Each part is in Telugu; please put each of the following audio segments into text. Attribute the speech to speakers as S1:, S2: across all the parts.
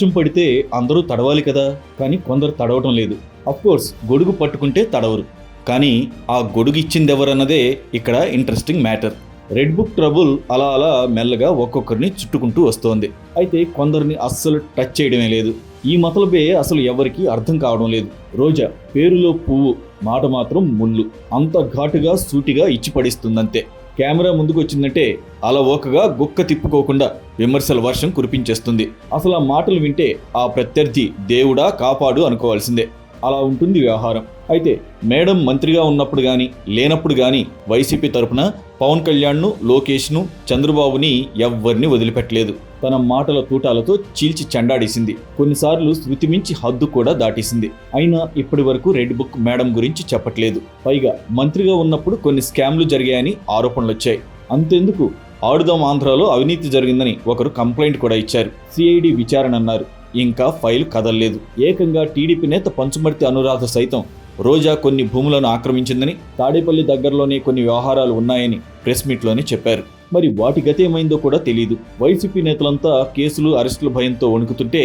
S1: వర్షం పడితే అందరూ తడవాలి కదా, కానీ కొందరు తడవటం లేదు. అఫ్కోర్స్ గొడుగు పట్టుకుంటే తడవరు, కానీ ఆ గొడుగు ఇచ్చింది ఎవరన్నదే ఇక్కడ interesting matter. Red book trouble అలా అలా మెల్లగా ఒక్కొక్కరిని చుట్టుకుంటూ వస్తోంది. అయితే కొందరిని అస్సలు టచ్ చేయడమే లేదు. ఈ మతలబే అసలు ఎవరికీ అర్థం కావడం లేదు. రోజా పేరులో పువ్వు, మాట మాత్రం ముళ్ళు. అంత ఘాటుగా సూటిగా ఇచ్చి పడిస్తుందంతే. కెమెరా ముందుకు వచ్చిందంటే అలవోకగా గుక్క తిప్పుకోకుండా విమర్శల వర్షం కురిపించేస్తుంది. అసలు ఆ మాటలు వింటే ఆ ప్రత్యర్థి దేవుడా కాపాడు అనుకోవాల్సిందే. అలా ఉంటుంది వ్యవహారం. అయితే మేడం మంత్రిగా ఉన్నప్పుడు కానీ లేనప్పుడు కానీ వైసీపీ తరపున పవన్ కళ్యాణ్ను, లోకేష్ను, చంద్రబాబుని ఎవ్వరిని వదిలిపెట్టలేదు. తన మాటల తూటాలతో చీల్చి చెండాడేసింది. కొన్నిసార్లు శృతి మించి హద్దు కూడా దాటేసింది. అయినా ఇప్పటి వరకు రెడ్ బుక్ మేడం గురించి చెప్పట్లేదు. పైగా మంత్రిగా ఉన్నప్పుడు కొన్ని స్కామ్లు జరిగాయని ఆరోపణలు వచ్చాయి. అంతెందుకు, ఆడుదాం ఆంధ్రాలో అవినీతి జరిగిందని ఒకరు కంప్లైంట్ కూడా ఇచ్చారు. సిఐడి విచారణ అన్నారు. ఇంకా ఫైల్ కదల్లేదు. ఏకంగా టీడీపీ నేత పంచుమర్తి అనురాధ సైతం రోజా కొన్ని భూములను ఆక్రమించిందని, తాడేపల్లి దగ్గరలోనే కొన్ని వ్యవహారాలు ఉన్నాయని ప్రెస్ మీట్లోనే చెప్పారు. మరి వాటి గతేమైందో కూడా తెలియదు. వైసీపీ నేతలంతా కేసులు, అరెస్టుల భయంతో వణుకుతుంటే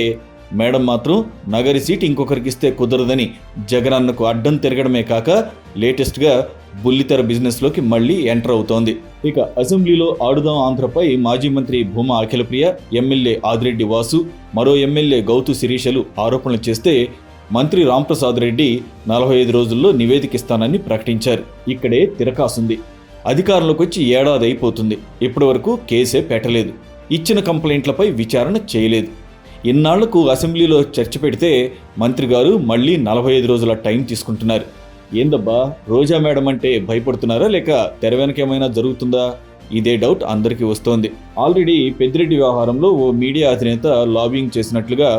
S1: మేడం మాత్రం నగరి సీట్ ఇంకొకరికి ఇస్తే కుదరదని జగనన్నకు అడ్డం తిరగడమే కాక లేటెస్ట్గా బుల్లితెర బిజినెస్లోకి మళ్లీ ఎంటర్ అవుతోంది. ఇక అసెంబ్లీలో ఆడుదాం ఆంధ్రపై మాజీ మంత్రి భూమా అఖిలప్రియ, ఎమ్మెల్యే ఆదిరెడ్డి వాసు, మరో ఎమ్మెల్యే గౌతు శిరీషలు ఆరోపణలు చేస్తే మంత్రి రాంప్రసాద్ రెడ్డి 45 రోజుల్లో నివేదిక ఇస్తానని ప్రకటించారు. ఇక్కడే తిరకాసుంది. అధికారంలోకి వచ్చి ఏడాది అయిపోతుంది. ఇప్పటి వరకు కేసే పెట్టలేదు. ఇచ్చిన కంప్లైంట్లపై విచారణ చేయలేదు. ఇన్నాళ్లకు అసెంబ్లీలో చర్చ పెడితే మంత్రి గారు మళ్లీ 45 రోజుల టైం తీసుకుంటున్నారు. ఏందబ్బా, రోజా మేడం అంటే భయపడుతున్నారా లేక తెర వెనకేమైనా జరుగుతుందా? ఇదే డౌట్ అందరికీ వస్తోంది. ఆల్రెడీ పెద్దిరెడ్డి వ్యవహారంలో ఓ మీడియా అధినేత లాబింగ్ చేసినట్లుగా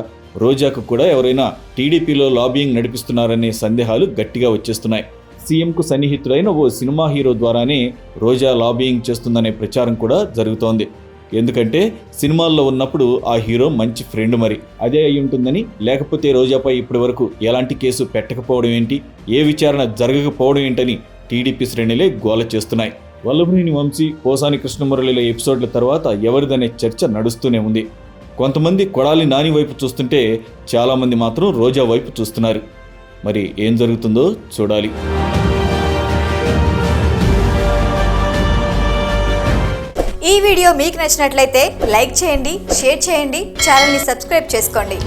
S1: రోజాకు కూడా ఎవరైనా టీడీపీలో లాబింగ్ నడిపిస్తున్నారనే సందేహాలు గట్టిగా వచ్చేస్తున్నాయి. సీఎంకు సన్నిహితుడైన ఓ సినిమా హీరో ద్వారానే రోజా లాబింగ్ చేస్తుందనే ప్రచారం కూడా జరుగుతోంది. ఎందుకంటే సినిమాల్లో ఉన్నప్పుడు ఆ హీరో మంచి ఫ్రెండ్, మరి అదే అయి ఉంటుందని. లేకపోతే రోజాపై ఇప్పటి వరకు ఎలాంటి కేసు పెట్టకపోవడం ఏంటి, ఏ విచారణ జరగకపోవడం ఏంటని టీడీపీ శ్రేణులే గోల చేస్తున్నాయి. వల్లభనేని వంశీ, పోసాని కృష్ణమురళిల ఎపిసోడ్ల తర్వాత ఎవరిదనే చర్చ నడుస్తూనే ఉంది. కొంతమంది కొడాలి నాని వైపు చూస్తుంటే చాలామంది మాత్రం రోజా వైపు చూస్తున్నారు. మరి ఏం జరుగుతుందో చూడాలి.
S2: ఈ వీడియో మీకు నచ్చినట్లయితే లైక్ చేయండి, షేర్ చేయండి, ఛానల్ని సబ్స్క్రైబ్ చేసుకోండి.